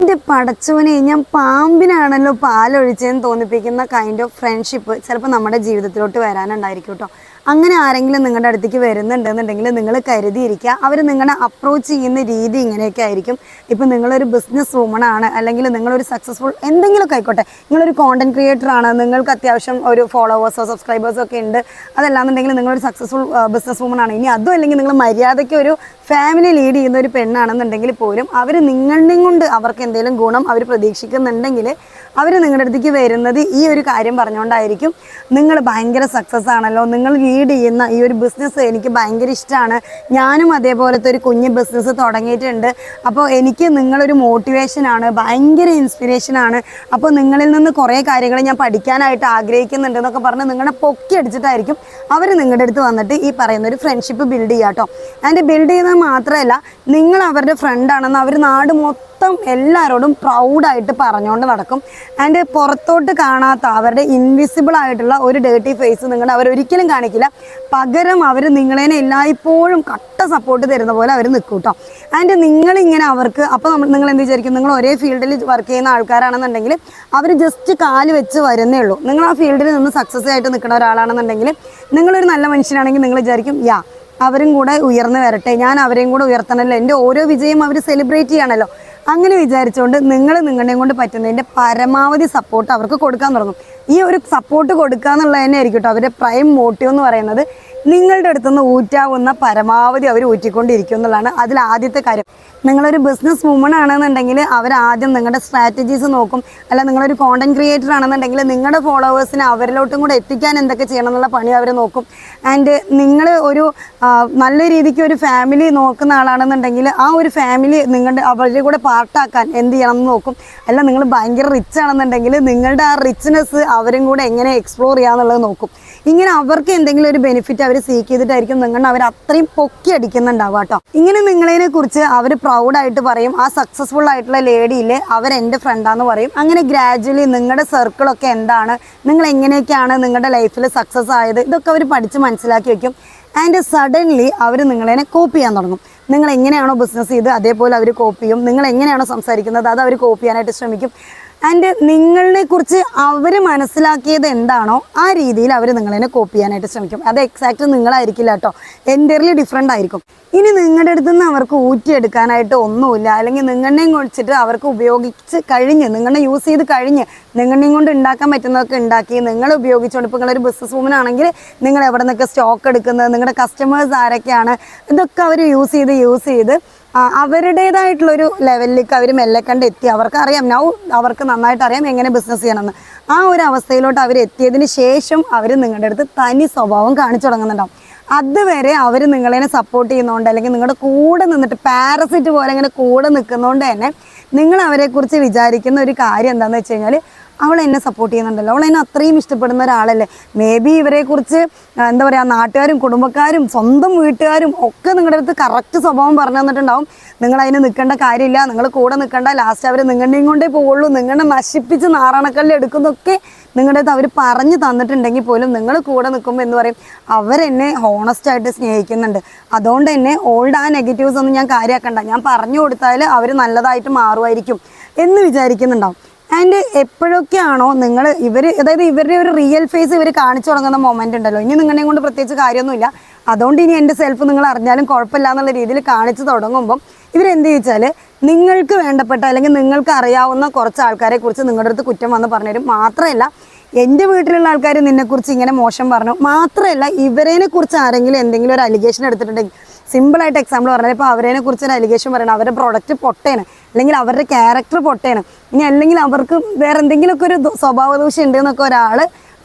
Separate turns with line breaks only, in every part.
എൻ്റെ പടച്ചോനെ, ഞാൻ പാമ്പിനാണല്ലോ പാലൊഴിച്ചതെന്ന് തോന്നിപ്പിക്കുന്ന കൈൻഡ് ഓഫ് ഫ്രണ്ട്ഷിപ്പ് ചിലപ്പോൾ നമ്മുടെ ജീവിതത്തിലോട്ട് വരാനുണ്ടായിരിക്കും കേട്ടോ. അങ്ങനെ ആരെങ്കിലും നിങ്ങളുടെ അടുത്തേക്ക് വരുന്നുണ്ടെന്നുണ്ടെങ്കിൽ നിങ്ങൾ കരുതിയിരിക്കുക, അവർ നിങ്ങളെ അപ്രോച്ച് ചെയ്യുന്ന രീതി ഇങ്ങനെയൊക്കെ ആയിരിക്കും. ഇപ്പം നിങ്ങളൊരു ബിസിനസ് വുമണാണ്, അല്ലെങ്കിൽ നിങ്ങളൊരു സക്സസ്ഫുൾ എന്തെങ്കിലുമൊക്കെ ആയിക്കോട്ടെ, നിങ്ങളൊരു കോണ്ടന്റ് ക്രിയേറ്റർ ആണ്, നിങ്ങൾക്ക് അത്യാവശ്യം ഒരു ഫോളോവേഴ്സോ സബ്സ്ക്രൈബേഴ്സോ ഒക്കെ ഉണ്ട്, അതല്ലാന്നുണ്ടെങ്കിൽ നിങ്ങളൊരു സക്സസ്ഫുൾ ബിസിനസ് വുമൺ ആണ്. ഇനി അതും അല്ലെങ്കിൽ നിങ്ങൾ മര്യാദയ്ക്ക് ഒരു ഫാമിലി ലീഡ് ചെയ്യുന്ന ഒരു പെണ്ണാണെന്നുണ്ടെങ്കിൽ പോലും അവർ നിങ്ങളുടെയും കൊണ്ട് അവർക്ക് എന്തെങ്കിലും ഗുണം അവർ പ്രതീക്ഷിക്കുന്നുണ്ടെങ്കിൽ അവർ നിങ്ങളുടെ അടുത്തേക്ക് വരുന്നത് ഈ ഒരു കാര്യം പറഞ്ഞുകൊണ്ടായിരിക്കും. നിങ്ങൾ ഭയങ്കര സക്സസ് ആണല്ലോ, നിങ്ങൾ ലീഡ് ചെയ്യുന്ന ഈ ഒരു ബിസിനസ് എനിക്ക് ഭയങ്കര ഇഷ്ടമാണ്, ഞാനും അതേപോലത്തെ ഒരു കുഞ്ഞ് ബിസിനസ് തുടങ്ങിയിട്ടുണ്ട്, അപ്പോൾ എനിക്ക് നിങ്ങളൊരു മോട്ടിവേഷനാണ്, ഭയങ്കര ഇൻസ്പിറേഷനാണ്, അപ്പോൾ നിങ്ങളിൽ നിന്ന് കുറേ കാര്യങ്ങൾ ഞാൻ പഠിക്കാനായിട്ട് ആഗ്രഹിക്കുന്നുണ്ട് എന്നൊക്കെ പറഞ്ഞ് നിങ്ങളെ പൊക്കി അടിച്ചിട്ടായിരിക്കും അവർ നിങ്ങളുടെ അടുത്ത് വന്നിട്ട് ഈ പറയുന്ന ഒരു ഫ്രണ്ട്ഷിപ്പ് ബിൽഡ് ചെയ്യുക കേട്ടോ. ആൻഡ് ബിൽഡ് ചെയ്യുന്നത് മാത്രമല്ല, നിങ്ങൾ അവരുടെ ഫ്രണ്ടാണെന്ന് അവർ നാട് മൊത്തം എല്ലാവരോടും പ്രൗഡായിട്ട് പറഞ്ഞുകൊണ്ട് നടക്കും. ആൻഡ് പുറത്തോട്ട് കാണാത്ത അവരുടെ ഇൻവിസിബിൾ ആയിട്ടുള്ള ഒരു ഡേർട്ടി ഫേസ് നിങ്ങളുടെ അവരൊരിക്കലും കാണിക്കില്ല. പകരം അവർ നിങ്ങളേനെ എല്ലായ്പ്പോഴും കട്ട സപ്പോർട്ട് തരുന്ന പോലെ അവർ നിൽക്കും കേട്ടോ. ആൻഡ് നിങ്ങളിങ്ങനെ അവർക്ക് അപ്പോൾ നിങ്ങൾ എന്ത് വിചാരിക്കും, നിങ്ങൾ ഒരേ ഫീൽഡിൽ വർക്ക് ചെയ്യുന്ന ആൾക്കാരാണെന്നുണ്ടെങ്കിൽ അവർ ജസ്റ്റ് കാല് വെച്ച് വരുന്നേ ഉള്ളൂ. നിങ്ങൾ ആ ഫീൽഡിൽ നിന്ന് സക്സസ് ആയിട്ട് നിൽക്കുന്ന ഒരാളാണെന്നുണ്ടെങ്കിൽ, നിങ്ങളൊരു നല്ല മനുഷ്യനാണെങ്കിൽ നിങ്ങൾ വിചാരിക്കും അവരും കൂടെ ഉയർന്നു വരട്ടെ, ഞാൻ അവരെയും കൂടെ ഉയർത്തണമല്ലോ, എൻ്റെ ഓരോ വിജയം അവർ സെലിബ്രേറ്റ് ചെയ്യണമല്ലോ. അങ്ങനെ വിചാരിച്ചുകൊണ്ട് നിങ്ങൾ നിങ്ങളുടെയും കൊണ്ട് പറ്റുന്നതിൻ്റെ പരമാവധി സപ്പോർട്ട് അവർക്ക് കൊടുക്കാൻ തുടങ്ങും. ഈ ഒരു സപ്പോർട്ട് കൊടുക്കുക എന്നുള്ളത് തന്നെ ആയിരിക്കും കേട്ടോ അവരുടെ പ്രൈം മോട്ടീവ് എന്ന് പറയുന്നത്. നിങ്ങളുടെ അടുത്തുനിന്ന് ഊറ്റാവുന്ന പരമാവധി അവർ ഊറ്റിക്കൊണ്ടിരിക്കും എന്നുള്ളതാണ് അതിൽ ആദ്യത്തെ കാര്യം. നിങ്ങളൊരു ബിസിനസ് വുമൺ ആണെന്നുണ്ടെങ്കിൽ അവരാദ്യം നിങ്ങളുടെ സ്ട്രാറ്റജീസ് നോക്കും. അല്ല, നിങ്ങളൊരു കോണ്ടന്റ് ക്രിയേറ്റർ ആണെന്നുണ്ടെങ്കിൽ നിങ്ങളുടെ ഫോളോവേഴ്സിനെ അവരിലോട്ടും കൂടെ എത്തിക്കാൻ എന്തൊക്കെ ചെയ്യണം എന്നുള്ള പണി അവർ നോക്കും. ആൻഡ് നിങ്ങൾ ഒരു നല്ല രീതിക്ക് ഒരു ഫാമിലി നോക്കുന്ന ആളാണെന്നുണ്ടെങ്കിൽ ആ ഒരു ഫാമിലി നിങ്ങളുടെ അവരുടെ കൂടെ പാർട്ടാക്കാൻ എന്ത് ചെയ്യണം എന്ന് നോക്കും. അല്ല, നിങ്ങൾ ഭയങ്കര റിച്ച് ആണെന്നുണ്ടെങ്കിൽ നിങ്ങളുടെ ആ റിച്ച്നെസ് അവരും കൂടെ എങ്ങനെ എക്സ്പ്ലോർ ചെയ്യാന്നുള്ളത് നോക്കും. ഇങ്ങനെ അവർക്ക് എന്തെങ്കിലും ഒരു ബെനിഫിറ്റ് അവർ സീക്ക് ചെയ്തിട്ടായിരിക്കും നിങ്ങളുടെ അവർ അത്രയും പൊക്കി അടിക്കുന്നുണ്ടാവുക കേട്ടോ. ഇങ്ങനെ നിങ്ങളതിനെ കുറിച്ച് അവർ പ്രൗഡായിട്ട് പറയും. ആ സക്സസ്ഫുൾ ആയിട്ടുള്ള ലേഡിയിൽ അവരെൻ്റെ ഫ്രണ്ടാന്ന് പറയും. അങ്ങനെ ഗ്രാജുവലി നിങ്ങളുടെ സർക്കിളൊക്കെ എന്താണ്, നിങ്ങൾ എങ്ങനെയൊക്കെയാണ് നിങ്ങളുടെ ലൈഫിൽ സക്സസ് ആയത്, ഇതൊക്കെ അവർ പഠിച്ച് മനസ്സിലാക്കി വയ്ക്കും. ആൻഡ് സഡൻലി അവർ നിങ്ങളതിനെ കോപ്പി ചെയ്യാൻ തുടങ്ങും. നിങ്ങൾ എങ്ങനെയാണോ ബിസിനസ് ചെയ്ത് അതേപോലെ അവർ കോപ്പി ചെയ്യും. നിങ്ങൾ എങ്ങനെയാണോ സംസാരിക്കുന്നത് അത് അവർ കോപ്പി ചെയ്യാനായിട്ട് ശ്രമിക്കും. ആൻഡ് നിങ്ങളെ കുറിച്ച് അവർ മനസ്സിലാക്കിയത് എന്താണോ ആ രീതിയിൽ അവർ നിങ്ങളതിനെ കോപ്പി ചെയ്യാനായിട്ട് ശ്രമിക്കും. അത് എക്സാക്റ്റ് നിങ്ങളായിരിക്കില്ല കേട്ടോ, എൻ്റർലി ഡിഫറെൻ്റ് ആയിരിക്കും. ഇനി നിങ്ങളുടെ അടുത്ത് നിന്ന് അവർക്ക് ഊറ്റിയെടുക്കാനായിട്ട് ഒന്നുമില്ല, അല്ലെങ്കിൽ നിങ്ങളുടെയും കുറിച്ചിട്ട് അവർക്ക് ഉപയോഗിച്ച് കഴിഞ്ഞ് നിങ്ങളെ യൂസ് ചെയ്ത് കഴിഞ്ഞ് നിങ്ങളുടെയും കൊണ്ട് ഉണ്ടാക്കാൻ പറ്റുന്നതൊക്കെ ഉണ്ടാക്കി നിങ്ങൾ ഉപയോഗിച്ചുകൊണ്ട്, ഇപ്പോൾ നിങ്ങളൊരു ബിസിനസ് വുമൺ ആണെങ്കിൽ നിങ്ങൾ എവിടെ നിന്നൊക്കെ സ്റ്റോക്ക് എടുക്കുന്നത്, നിങ്ങളുടെ കസ്റ്റമേഴ്സ് ആരൊക്കെയാണ്, ഇതൊക്കെ അവർ യൂസ് ചെയ്ത് അവരുടേതായിട്ടുള്ളൊരു ലെവലിലേക്ക് അവർ മെല്ലെ കണ്ട് എത്തി. അവർക്കറിയാം, അവർക്ക് നന്നായിട്ട് അറിയാം എങ്ങനെ ബിസിനസ് ചെയ്യണമെന്ന്. ആ ഒരു അവസ്ഥയിലോട്ട് അവർ എത്തിയതിന് ശേഷം അവർ നിങ്ങളുടെ അടുത്ത് തനി സ്വഭാവം കാണിച്ചു തുടങ്ങുന്നുണ്ടാവും. അതുവരെ അവർ നിങ്ങളെ സപ്പോർട്ട് ചെയ്യുന്നതുകൊണ്ട്, അല്ലെങ്കിൽ നിങ്ങളുടെ കൂടെ നിന്നിട്ട് പാരസിറ്റ് പോലെ ഇങ്ങനെ കൂടെ നിൽക്കുന്നതുകൊണ്ട് തന്നെ നിങ്ങൾ അവരെക്കുറിച്ച് വിചാരിക്കുന്ന ഒരു കാര്യം എന്താണെന്ന് വെച്ച് കഴിഞ്ഞാൽ, അവൾ എന്നെ സപ്പോർട്ട് ചെയ്യുന്നുണ്ടല്ലോ, അവൾ എന്നെ അത്രയും ഇഷ്ടപ്പെടുന്ന ഒരാളല്ലേ, മേ ബി ഇവരെക്കുറിച്ച് എന്താ പറയുക, നാട്ടുകാരും കുടുംബക്കാരും സ്വന്തം വീട്ടുകാരും ഒക്കെ നിങ്ങളുടെ അടുത്ത് കറക്റ്റ് സ്വഭാവം പറഞ്ഞു തന്നിട്ടുണ്ടാവും. നിങ്ങൾ അതിന് നിൽക്കേണ്ട കാര്യമില്ല, നിങ്ങൾ കൂടെ നിൽക്കേണ്ട, ലാസ്റ്റ് അവർ നിങ്ങളുടെയും കൊണ്ടേ പോവുള്ളൂ, നിങ്ങളെ നശിപ്പിച്ച് നാറാണക്കല്ലിൽ എടുക്കുന്നതൊക്കെ നിങ്ങളുടെ അടുത്ത് അവർ പറഞ്ഞു തന്നിട്ടുണ്ടെങ്കിൽ പോലും നിങ്ങൾ കൂടെ നിൽക്കുമ്പോൾ എന്ന് പറയും, അവരെന്നെ ഹോണസ്റ്റായിട്ട് സ്നേഹിക്കുന്നുണ്ട്, അതുകൊണ്ട് തന്നെ ഓൾഡ് ആ നെഗറ്റീവ്സ് ഒന്നും ഞാൻ കാര്യമാക്കണ്ട, ഞാൻ പറഞ്ഞു കൊടുത്താൽ അവർ നല്ലതായിട്ട് മാറുമായിരിക്കും എന്ന് വിചാരിക്കുന്നുണ്ടാവും. ആൻഡ് എപ്പോഴൊക്കെയാണോ നിങ്ങൾ അതായത് ഇവരുടെ ഒരു റിയൽ ഫേസ് ഇവർ കാണിച്ചു തുടങ്ങുന്ന മൊമെൻ്റ് ഉണ്ടല്ലോ, ഇനി നിങ്ങളെയും കൊണ്ട് പ്രത്യേകിച്ച് കാര്യമൊന്നുമില്ല, അതുകൊണ്ട് ഇനി എൻ്റെ സെൽഫ് നിങ്ങൾ അറിഞ്ഞാലും കുഴപ്പമില്ല എന്നുള്ള രീതിയിൽ കാണിച്ചു തുടങ്ങുമ്പം ഇവരെന്ത് ചോദിച്ചാൽ, നിങ്ങൾക്ക് വേണ്ടപ്പെട്ട അല്ലെങ്കിൽ നിങ്ങൾക്ക് അറിയാവുന്ന കുറച്ച് ആൾക്കാരെ കുറിച്ച് നിങ്ങളുടെ അടുത്ത് കുറ്റം വന്ന് പറഞ്ഞുതരും. മാത്രമല്ല, എൻ്റെ വീട്ടിലുള്ള ആൾക്കാർ നിന്നെക്കുറിച്ച് ഇങ്ങനെ മോശം പറഞ്ഞു, മാത്രമല്ല ഇവരേനെ കുറിച്ച് ആരെങ്കിലും എന്തെങ്കിലും ഒരു അലിഗേഷൻ എടുത്തിട്ടുണ്ടെങ്കിൽ, സിമ്പിളായിട്ട് എക്സാമ്പിൾ പറഞ്ഞാൽ, ഇപ്പോൾ അവരേനെ കുറിച്ച് ഒരു അലിഗേഷൻ പറയണം, അവരുടെ പ്രൊഡക്റ്റ് പൊട്ടേണ്, അല്ലെങ്കിൽ അവരുടെ ക്യാരക്ടർ പൊട്ടേണ്, ഇനി അല്ലെങ്കിൽ അവർക്ക് വേറെ എന്തെങ്കിലുമൊക്കെ ഒരു സ്വഭാവ ദൂഷ്യം ഉണ്ട് എന്നൊക്കെ ഒരാൾ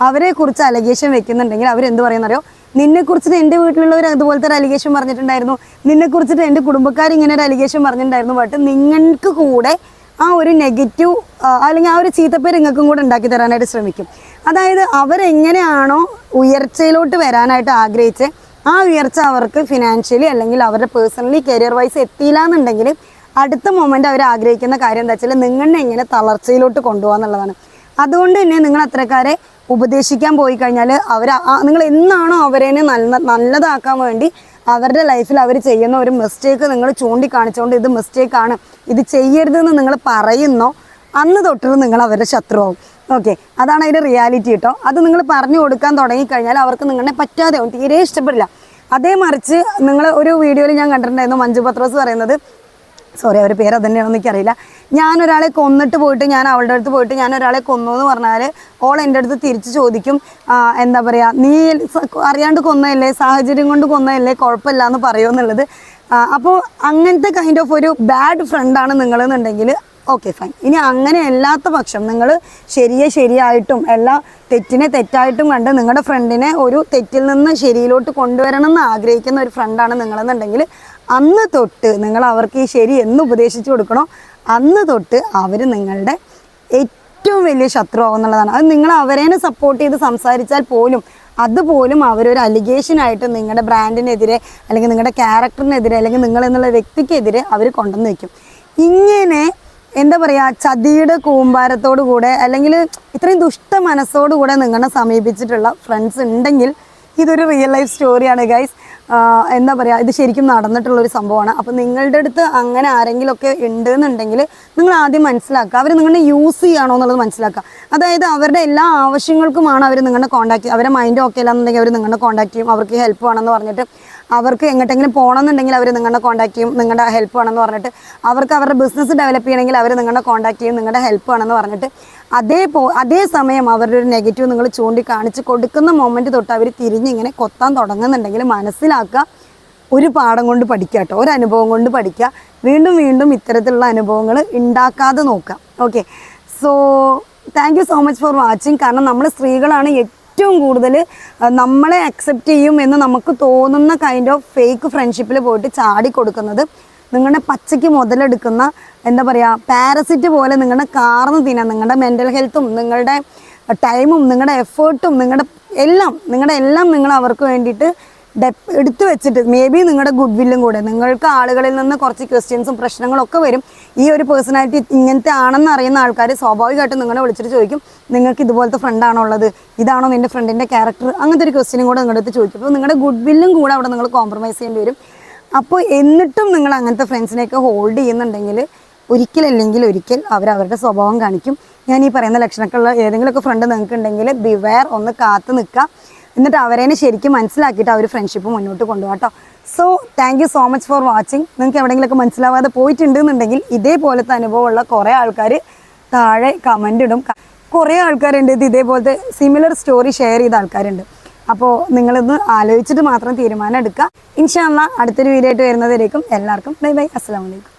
അവരെ കുറിച്ച് അലിഗേഷൻ വെക്കുന്നുണ്ടെങ്കിൽ അവരെന്ത് പറയുന്നറിയോ, നിന്നെക്കുറിച്ചിട്ട് എൻ്റെ വീട്ടിലുള്ളവർ അതുപോലത്തെ ഒരു അലിഗേഷൻ പറഞ്ഞിട്ടുണ്ടായിരുന്നു, നിന്നെക്കുറിച്ചിട്ട് എൻ്റെ കുടുംബക്കാർ ഇങ്ങനെ ഒരു അലിഗേഷൻ പറഞ്ഞിട്ടുണ്ടായിരുന്നു, ബട്ട് നിങ്ങൾക്ക് കൂടെ ആ ഒരു നെഗറ്റീവ് അല്ലെങ്കിൽ ആ ഒരു ചീത്തപ്പേര് നിങ്ങൾക്കും കൂടെ ഉണ്ടാക്കി തരാനായിട്ട് ശ്രമിക്കും. അതായത് അവരെങ്ങനെയാണോ ഉയർച്ചയിലോട്ട് വരാനായിട്ട് ആഗ്രഹിച്ച് ആ ഉയർച്ച അവർക്ക് ഫിനാൻഷ്യലി അല്ലെങ്കിൽ അവരുടെ പേഴ്സണലി കരിയർ വൈസ് എത്തിയില്ല എന്നുണ്ടെങ്കിൽ അടുത്ത മൊമെൻ്റ് അവർ ആഗ്രഹിക്കുന്ന കാര്യം എന്താ വെച്ചാൽ നിങ്ങളെ എങ്ങനെ തളർച്ചയിലോട്ട് കൊണ്ടുപോകാന്നുള്ളതാണ്. അതുകൊണ്ട് തന്നെ നിങ്ങൾ അത്രക്കാരെ ഉപദേശിക്കാൻ പോയി കഴിഞ്ഞാൽ നിങ്ങൾ എന്നാണോ അവരെ നല്ലതാക്കാൻ വേണ്ടി അവരുടെ ലൈഫിൽ അവർ ചെയ്യുന്ന ഒരു മിസ്റ്റേക്ക് നിങ്ങൾ ചൂണ്ടിക്കാണിച്ചുകൊണ്ട് ഇത് മിസ്റ്റേക്കാണ്, ഇത് ചെയ്യരുതെന്ന് നിങ്ങൾ പറയുന്നോ അന്ന് തൊട്ട് നിങ്ങൾ അവരുടെ ശത്രുവാകും. ഓക്കെ, അതാണ് അതിൻ്റെ റിയാലിറ്റി കേട്ടോ. അത് നിങ്ങൾ പറഞ്ഞു കൊടുക്കാൻ തുടങ്ങിക്കഴിഞ്ഞാൽ അവർക്ക് നിങ്ങളെ പറ്റാതെയാവും, തീരെ ഇഷ്ടപ്പെടില്ല. അതേ മറിച്ച് നിങ്ങൾ ഒരു വീഡിയോയിൽ ഞാൻ കണ്ടിട്ടുണ്ടായിരുന്നു, മഞ്ജു പത്രോസ് പറയുന്നത്, സോറി അവരുടെ പേര് അതന്നെയാണെന്ന് എനിക്കറിയില്ല, ഞാനൊരാളെ കൊന്നിട്ട് പോയിട്ട് ഞാൻ അവളുടെ അടുത്ത് പോയിട്ട് ഞാൻ ഒരാളെ കൊന്നു എന്ന് പറഞ്ഞാൽ ഓൾ എൻ്റെ അടുത്ത് തിരിച്ച് ചോദിക്കും, എന്താ പറയുക, നീ അറിയാണ്ട് കൊന്നതല്ലേ, സാഹചര്യം കൊണ്ട് കൊന്നതല്ലേ, കുഴപ്പമില്ല എന്ന് പറയുമെന്നുള്ളത്. അപ്പോൾ അങ്ങനത്തെ കൈൻഡ് ഓഫ് ഒരു ബാഡ് ഫ്രണ്ടാണ് നിങ്ങളെന്നുണ്ടെങ്കിൽ ഓക്കെ ഫൈൻ. ഇനി അങ്ങനെ അല്ലാത്ത പക്ഷം നിങ്ങൾ ശരിയായിട്ടും എല്ലാ തെറ്റിനെ തെറ്റായിട്ടും കണ്ട് നിങ്ങളുടെ ഫ്രണ്ടിനെ ഒരു തെറ്റിൽ നിന്ന് ശരിയിലോട്ട് കൊണ്ടുവരണം എന്ന് ആഗ്രഹിക്കുന്ന ഒരു ഫ്രണ്ടാണ് നിങ്ങളെന്നുണ്ടെങ്കിൽ അന്ന് തൊട്ട് നിങ്ങൾ അവർക്ക് ഈ ശരി എന്ന് ഉപദേശിച്ചു കൊടുക്കണോ അന്ന് തൊട്ട് അവർ നിങ്ങളുടെ ഏറ്റവും വലിയ ശത്രുവാകും എന്നുള്ളതാണ്. അത് നിങ്ങൾ അവരേനെ സപ്പോർട്ട് ചെയ്ത് സംസാരിച്ചാൽ പോലും അതുപോലും അവരൊരു അലിഗേഷനായിട്ട് നിങ്ങളുടെ ബ്രാൻഡിനെതിരെ അല്ലെങ്കിൽ നിങ്ങളുടെ ക്യാരക്ടറിനെതിരെ അല്ലെങ്കിൽ നിങ്ങളെന്നുള്ള വ്യക്തിക്കെതിരെ അവർ കൊണ്ടുവന്ന് വയ്ക്കും. ഇങ്ങനെ എന്താ പറയുക, ചതിയുടെ കൂമ്പാരത്തോടു കൂടെ അല്ലെങ്കിൽ ഇത്രയും ദുഷ്ട മനസ്സോടുകൂടെ നിങ്ങളെ സമീപിച്ചിട്ടുള്ള ഫ്രണ്ട്സ് ഉണ്ടെങ്കിൽ ഇതൊരു റിയൽ ലൈഫ് സ്റ്റോറിയാണ് ഗൈസ്. എന്താ പറയുക, ഇത് ശരിക്കും നടന്നിട്ടുള്ളൊരു സംഭവമാണ്. അപ്പോൾ നിങ്ങളുടെ അടുത്ത് അങ്ങനെ ആരെങ്കിലുമൊക്കെ ഉണ്ട് എന്നുണ്ടെങ്കിൽ നിങ്ങൾ ആദ്യം മനസ്സിലാക്കുക, അവർ നിങ്ങളെ യൂസ് ചെയ്യുകയാണോ എന്നുള്ളത് മനസ്സിലാക്കുക. അതായത് അവരുടെ എല്ലാ ആവശ്യങ്ങൾക്കുമാണ് അവർ നിങ്ങളെ കോൺടാക്ട് ചെയ്യുക. അവരുടെ മൈൻഡ് ഓക്കെ അല്ലാന്നുണ്ടെങ്കിൽ അവർ നിങ്ങളെ കോൺടാക്ട് ചെയ്യും, അവർക്ക് ഹെൽപ്പ് വേണമെന്ന് പറഞ്ഞിട്ട്. അവർക്ക് എങ്ങോട്ടെങ്കിലും പോകണമെന്നുണ്ടെങ്കിൽ അവർ നിങ്ങളെ കോൺടാക്ട് ചെയ്യും, നിങ്ങളുടെ ഹെൽപ്പ് വേണമെന്ന് പറഞ്ഞിട്ട്. അവർക്ക് അവരുടെ ബിസിനസ് ഡെവലപ്പ് ചെയ്യണമെങ്കിൽ അവർ നിങ്ങളെ കോൺടാക്ട് ചെയ്യും, നിങ്ങളുടെ ഹെൽപ്പ് വേണമെന്ന് പറഞ്ഞിട്ട്. അതേ സമയം അവരുടെ ഒരു നെഗറ്റീവ് നിങ്ങൾ ചൂണ്ടിക്കാണിച്ച് കൊടുക്കുന്ന മൊമെൻറ്റ് തൊട്ട് അവർ തിരിഞ്ഞിങ്ങനെ കൊത്താൻ തുടങ്ങുന്നുണ്ടെങ്കിൽ മനസ്സിലാക്കുക, ഒരു പാഠം കൊണ്ട് പഠിക്കുക കേട്ടോ, ഒരു അനുഭവം കൊണ്ട് പഠിക്കുക. വീണ്ടും വീണ്ടും ഇത്തരത്തിലുള്ള അനുഭവങ്ങൾ ഉണ്ടാക്കാതെ നോക്കുക. Okay, so thank you so much for watching. കാരണം നമ്മൾ സ്ത്രീകളാണ് ഏറ്റവും കൂടുതൽ നമ്മളെ അക്സെപ്റ്റ് ചെയ്യും എന്ന് നമുക്ക് തോന്നുന്ന കൈൻഡ് ഓഫ് ഫേക്ക് ഫ്രണ്ട്ഷിപ്പിൽ പോയിട്ട് ചാടി കൊടുക്കുന്നത്. നിങ്ങളുടെ പച്ചയ്ക്ക് മുതലെടുക്കുന്ന എന്താ പറയുക, പാരസിറ്റ് പോലെ നിങ്ങളുടെ കാർന്ന് തിന്നാൻ, നിങ്ങളുടെ മെൻ്റൽ ഹെൽത്തും നിങ്ങളുടെ ടൈമും നിങ്ങളുടെ എഫേർട്ടും നിങ്ങളുടെ എല്ലാം നിങ്ങൾ അവർക്ക് വേണ്ടിയിട്ട് എടുത്തു വെച്ചിട്ട് മേ ബി നിങ്ങളുടെ ഗുഡ് വില്ലും കൂടെ നിങ്ങൾക്ക് ആളുകളിൽ നിന്ന് കുറച്ച് ക്വസ്റ്റ്യൻസും പ്രശ്നങ്ങളൊക്കെ വരും. ഈ ഒരു പേഴ്സണാലിറ്റി ഇങ്ങനത്തെ ആണെന്ന് അറിയുന്ന ആൾക്കാർ സ്വാഭാവികമായിട്ടും നിങ്ങളെ വിളിച്ചിട്ട് ചോദിക്കും, നിങ്ങൾക്ക് ഇതുപോലത്തെ ഫ്രണ്ടാണോ ഉള്ളത്, ഇതാണോ നിൻ്റെ ഫ്രണ്ടിൻ്റെ ക്യാരക്ടർ, അങ്ങനത്തെ ഒരു ക്വസ്റ്റ്യനും കൂടെ നിങ്ങളുടെ അടുത്ത് ചോദിക്കും. അപ്പോൾ നിങ്ങളുടെ ഗുഡ് വില്ലും കൂടെ അവിടെ നിങ്ങൾ കോംപ്രമൈസ് ചെയ്യേണ്ടി വരും. അപ്പോൾ എന്നിട്ടും നിങ്ങൾ അങ്ങനത്തെ ഫ്രണ്ട്സിനെയൊക്കെ ഹോൾഡ് ചെയ്യുന്നുണ്ടെങ്കിൽ ഒരിക്കൽ അവരവരുടെ സ്വഭാവം കാണിക്കും. ഞാൻ ഈ പറയുന്ന ലക്ഷണമൊക്കെയുള്ള ഏതെങ്കിലുമൊക്കെ ഫ്രണ്ട് നിങ്ങൾക്ക് ഉണ്ടെങ്കിൽ ബിവെയർ, ഒന്ന് കാത്ത് നിൽക്കുക. എന്നിട്ട് അവരേനെ ശരിക്കും മനസ്സിലാക്കിയിട്ട് അവർ ഫ്രണ്ട്ഷിപ്പ് മുന്നോട്ട് കൊണ്ടുപോകാം കേട്ടോ. So thank you so much for watching. നിങ്ങൾക്ക് എവിടെയെങ്കിലുമൊക്കെ മനസ്സിലാവാതെ പോയിട്ടുണ്ടെന്നുണ്ടെങ്കിൽ ഇതേപോലത്തെ അനുഭവമുള്ള കുറേ ആൾക്കാർ താഴെ കമൻ്റ് ഇടും. കുറേ ആൾക്കാരുണ്ട് ഇത് ഇതേപോലത്തെ സിമിലർ സ്റ്റോറി ഷെയർ ചെയ്ത ആൾക്കാരുണ്ട്. അപ്പോൾ നിങ്ങളിന്ന് ആലോചിച്ചിട്ട് മാത്രം തീരുമാനം എടുക്കുക. ഇൻഷാ അല്ലാഹ് അടുത്തൊരു വീഡിയോ ആയിട്ട് വരുന്നതിലേക്കും എല്ലാവർക്കും ബൈ ബൈ, അസ്സലാമു അലൈക്കും.